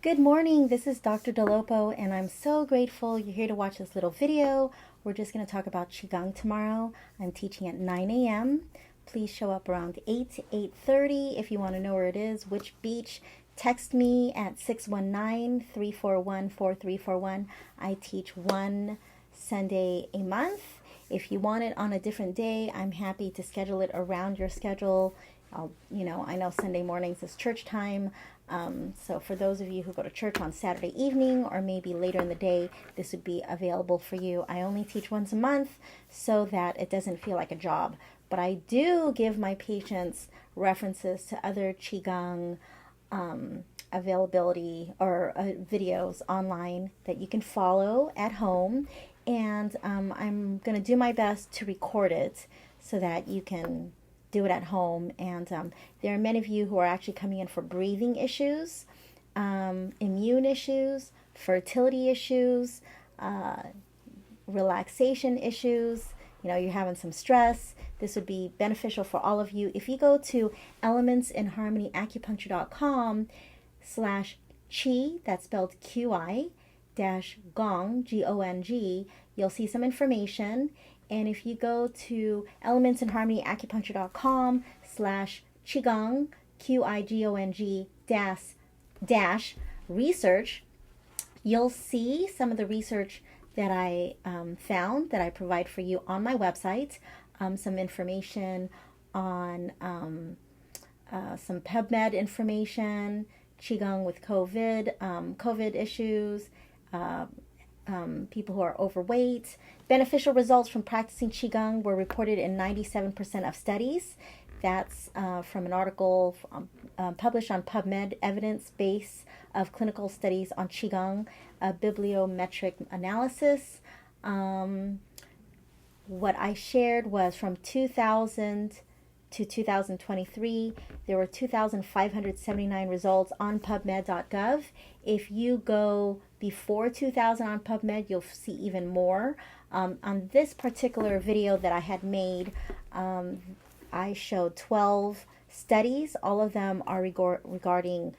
Good morning, this is Dr. Dolopo, and I'm so grateful you're here to watch this little video. We're just going to talk about Qigong tomorrow. I'm teaching at 9 a.m. Please show up around 8 to 8:30 if you want to know where it is, which beach. Text me at 619-341-4341. I teach one Sunday a month. If you want it on a different day, I'm happy to schedule it around your schedule. I know Sunday mornings is church time. So for those of you who go to church on Saturday evening or maybe later in the day, this would be available for you. I only teach once a month so that it doesn't feel like a job. But I do give my patients references to other Qigong availability or videos online that you can follow at home. And I'm going to do my best to record it so that you can do it at home. And there are many of you who are actually coming in for breathing issues, immune issues, fertility issues, relaxation issues. You're having some stress. This would be beneficial for all of you. If you go to elementsinharmonyacupuncture.com/qi, that's spelled QI, -gong, Gong, you'll see some information. And if you go to elementsinharmonyacupuncture.com/qigong, QIGONG dash research, you'll see some of the research that I found that I provide for you on my website. Some information on some PubMed information, Qigong with COVID issues, people who are overweight. Beneficial results from practicing Qigong were reported in 97% of studies. That's from an article published on PubMed, Evidence Base of Clinical Studies on Qigong, a bibliometric analysis. What I shared was from 2000 to 2023, there were 2,579 results on PubMed.gov. If you go before 2000 on PubMed, you'll see even more. On this particular video that I had made, I showed 12 studies. All of them are regarding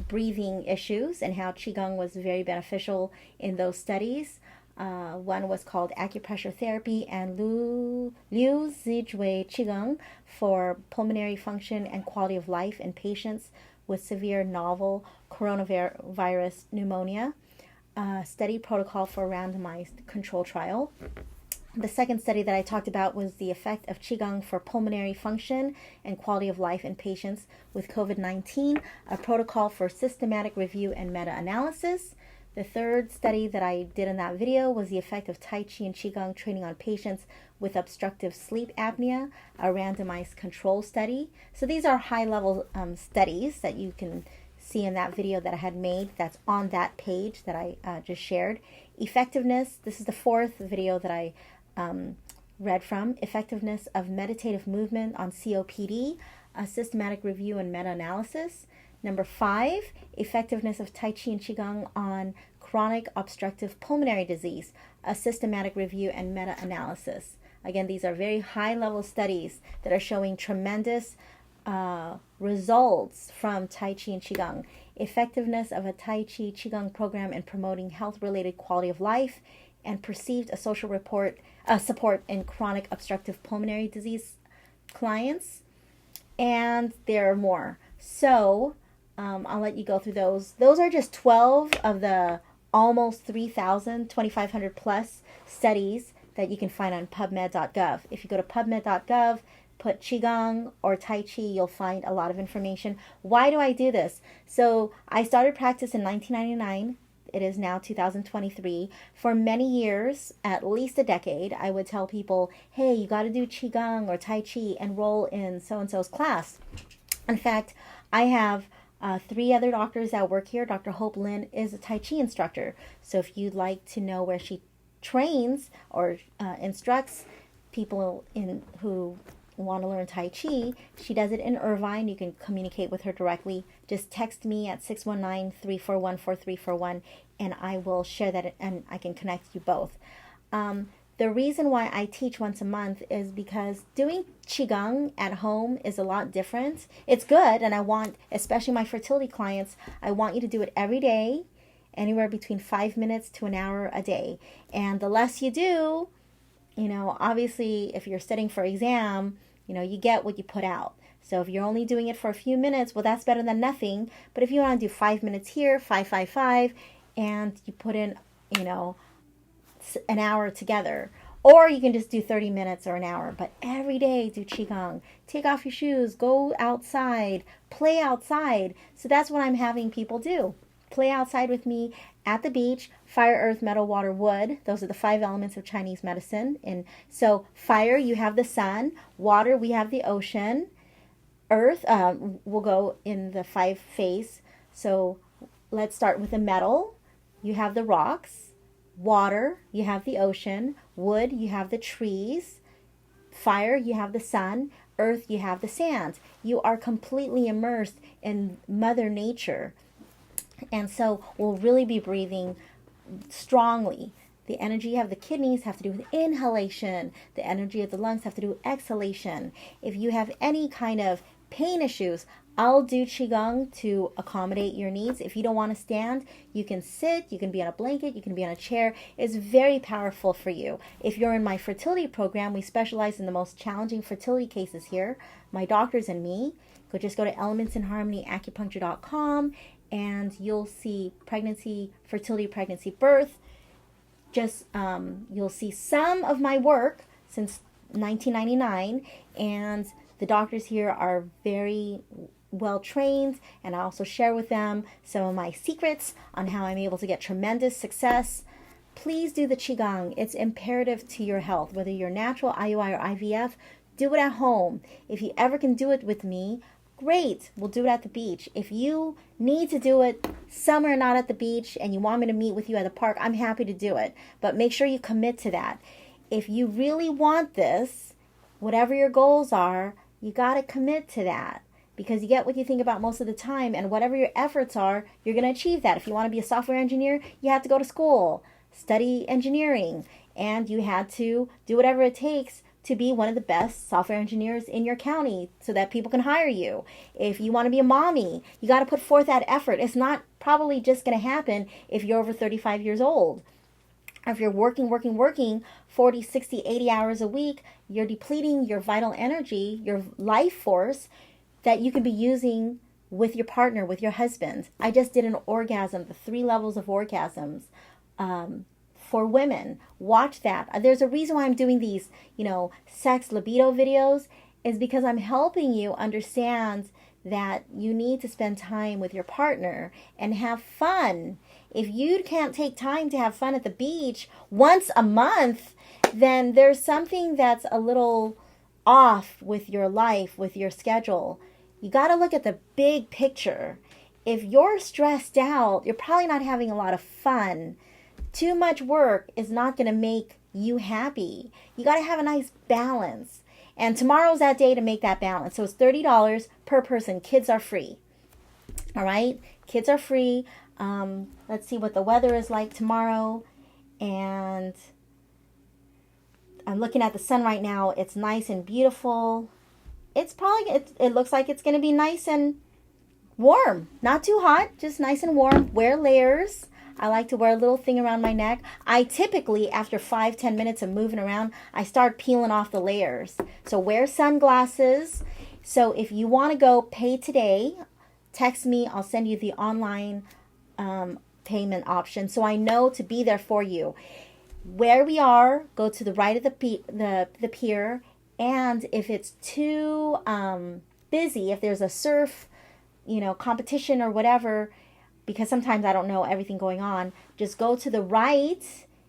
breathing issues and how Qigong was very beneficial in those studies. One was called Acupressure Therapy and Liu Zijue Qigong for pulmonary function and quality of life in patients with severe novel coronavirus pneumonia. Study protocol for randomized control trial. The second study that I talked about was the effect of Qigong for pulmonary function and quality of life in patients with COVID-19, a protocol for systematic review and meta-analysis. The third study that I did in that video was the effect of Tai Chi and Qigong training on patients with obstructive sleep apnea, a randomized control study. So these are high-level studies that you can see in that video that I had made that's on that page that I just shared. Effectiveness, this is the fourth video that I read from. Effectiveness of meditative movement on COPD, a systematic review and meta-analysis. Number 5, effectiveness of Tai Chi and Qigong on chronic obstructive pulmonary disease, a systematic review and meta-analysis. Again, these are very high-level studies that are showing tremendous results from Tai Chi and Qigong. Effectiveness of a Tai Chi Qigong program in promoting health-related quality of life and perceived a social support in chronic obstructive pulmonary disease clients. And there are more. So I'll let you go through those. Those are just 12 of the almost 3,000, 2,500 plus studies that you can find on PubMed.gov. If you go to PubMed.gov, put Qigong or Tai Chi, you'll find a lot of information. Why do I do this? So I started practice in 1999. It is now 2023. For many years, at least a decade, I would tell people, hey, you got to do Qigong or Tai Chi, enroll in so-and-so's class. In fact, I have 3 other doctors that work here. Dr. Hope Lin is a Tai Chi instructor. So if you'd like to know where she trains or instructs people who want to learn Tai Chi, she does it in Irvine. You can communicate with her directly. Just text me at 619-341-4341 and I will share that and I can connect you both. The reason why I teach once a month is because doing Qigong at home is a lot different. It's good, and I want, especially my fertility clients, I want you to do it every day, anywhere between 5 minutes to an hour a day. And the less you do, obviously if you're studying for exam, you get what you put out. So if you're only doing it for a few minutes, well, that's better than nothing. But if you want to do 5 minutes here, 5, and you put in, an hour together, or you can just do 30 minutes or an hour, but every day do Qigong. Take off your shoes, go outside, play outside. So that's what I'm having people do. Play outside with me at the beach. Fire, earth, metal, water, wood. Those are the 5 elements of Chinese medicine. And so fire, you have the sun. Water, we have the ocean. Earth, will go in the 5 phase. So let's start with the metal. You have the rocks. Water, you have the ocean. Wood, you have the trees. Fire, you have the sun. Earth, you have the sand. You are completely immersed in Mother Nature. And so we'll really be breathing strongly. The energy of the kidneys have to do with inhalation. The energy of the lungs have to do with exhalation. If you have any kind of pain issues, I'll do Qigong to accommodate your needs. If you don't want to stand, you can sit, you can be on a blanket, you can be on a chair. It's very powerful for you. If you're in my fertility program, we specialize in the most challenging fertility cases here. My doctors and me. Just go to elementsinharmonyacupuncture.com and you'll see pregnancy, fertility, pregnancy, birth. You'll see some of my work since 1999, and the doctors here are very well trained, and I also share with them some of my secrets on how I'm able to get tremendous success. Please do the Qigong. It's imperative to your health. Whether you're natural, IUI, or IVF, do it at home. If you ever can do it with me, great. We'll do it at the beach. If you need to do it somewhere not at the beach and you want me to meet with you at the park, I'm happy to do it. But make sure you commit to that. If you really want this, whatever your goals are, you got to commit to that. Because you get what you think about most of the time, and whatever your efforts are, you're going to achieve that. If you want to be a software engineer, you have to go to school, study engineering, and you had to do whatever it takes to be one of the best software engineers in your county so that people can hire you. If you want to be a mommy, you got to put forth that effort. It's not probably just going to happen if you're over 35 years old. Or if you're working 40, 60, 80 hours a week, you're depleting your vital energy, your life force, that you could be using with your partner, with your husband. I just did an orgasm, the 3 levels of orgasms for women. Watch that. There's a reason why I'm doing these, sex libido videos, is because I'm helping you understand that you need to spend time with your partner and have fun. If you can't take time to have fun at the beach once a month, then there's something that's a little off with your life, with your schedule. You got to look at the big picture. If you're stressed out, you're probably not having a lot of fun. Too much work is not going to make you happy. You got to have a nice balance. And tomorrow's that day to make that balance. So it's $30 per person. Kids are free. All right? Kids are free. Let's see what the weather is like tomorrow. And I'm looking at the sun right now. It's nice and beautiful. It looks like it's going to be nice and warm. Not too hot, just nice and warm. Wear layers. I like to wear a little thing around my neck. I typically, after 5-10 minutes of moving around, I start peeling off the layers. So wear sunglasses. So if you want to go pay today, text me. I'll send you the online payment option so I know to be there for you. Where we are, go to the right of the pier. And if it's too busy, if there's a surf, competition or whatever, because sometimes I don't know everything going on, just go to the right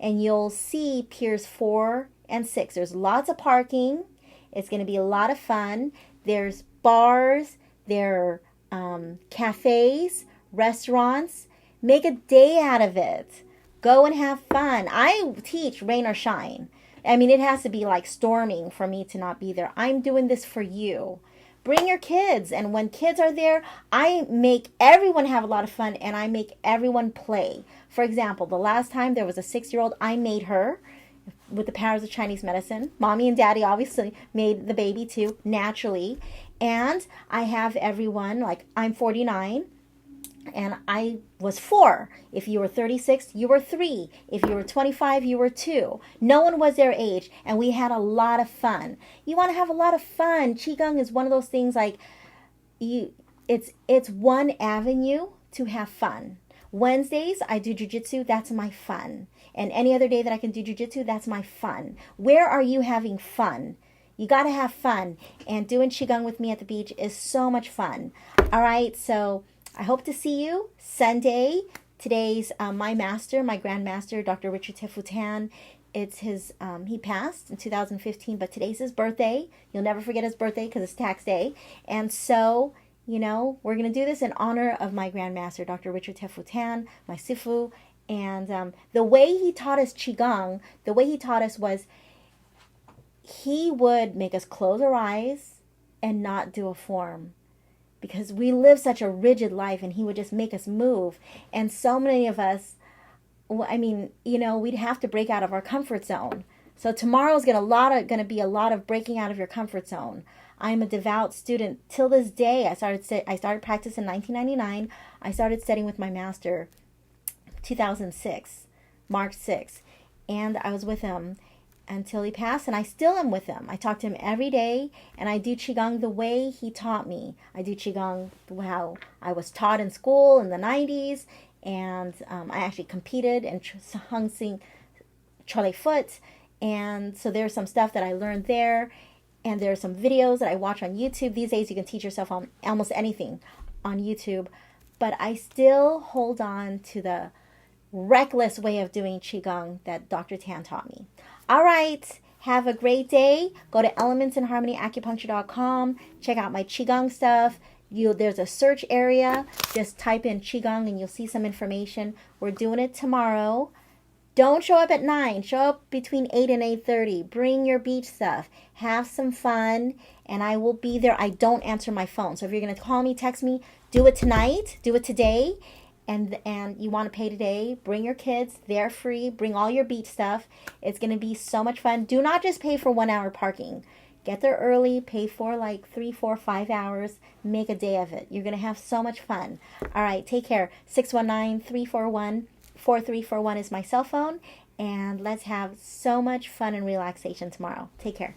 and you'll see piers 4 and 6. There's lots of parking. It's going to be a lot of fun. There's bars, there are cafes, restaurants. Make a day out of it. Go and have fun. I teach rain or shine. I mean, it has to be like storming for me to not be there. I'm doing this for you. Bring your kids. And when kids are there, I make everyone have a lot of fun and I make everyone play. For example, the last time there was a 6-year-old, I made her with the powers of Chinese medicine. Mommy and daddy obviously made the baby too, naturally. And I have everyone, like I'm 49 and I was 4. If you were 36, you were 3. If you were 25, you were 2. No one was their age, and we had a lot of fun. You want to have a lot of fun. Qigong is one of those things like it's one avenue to have fun. Wednesdays, I do jujitsu. That's my fun. And any other day that I can do jujitsu, that's my fun. Where are you having fun? You got to have fun. And doing Qigong with me at the beach is so much fun. All right, so I hope to see you Sunday. Today's my master, my grandmaster, Dr. Richard Tefutan. It's his, he passed in 2015, but today's his birthday. You'll never forget his birthday because it's tax day. And so, you know, we're going to do this in honor of my grandmaster, Dr. Richard Tefutan, my sifu. And the way he taught us Qigong, the way he taught us was he would make us close our eyes and not do a form. Because we live such a rigid life, and he would just make us move. And so many of us, I mean, you know, we'd have to break out of our comfort zone. So tomorrow's going to be a lot of breaking out of your comfort zone. I'm a devout student till this day. I started practice in 1999. I started studying with my master 2006, March 6th, and I was with him until he passed, and I still am with him. I talk to him every day, and I do Qigong the way he taught me. I do Qigong how I was taught in school in the 90s, and I actually competed and hung sing Trolley Foot, and so there's some stuff that I learned there, and there's some videos that I watch on YouTube. These days you can teach yourself on almost anything on YouTube, but I still hold on to the reckless way of doing Qigong that Dr. Tan taught me. All right, have a great day. Go to elementsinharmonyacupuncture.com. Check out my Qigong stuff. There's a search area. Just type in Qigong and you'll see some information. We're doing it tomorrow. Don't show up at 9. Show up between 8 and 8:30. Bring your beach stuff. Have some fun, and I will be there. I don't answer my phone. So if you're going to call me, text me, do it tonight. Do it today. And you want to pay today, bring your kids. They're free. Bring all your beach stuff. It's going to be so much fun. Do not just pay for 1 hour parking. Get there early. Pay for like 3, 4, 5 hours. Make a day of it. You're going to have so much fun. All right, take care. 619-341-4341 is my cell phone. And let's have so much fun and relaxation tomorrow. Take care.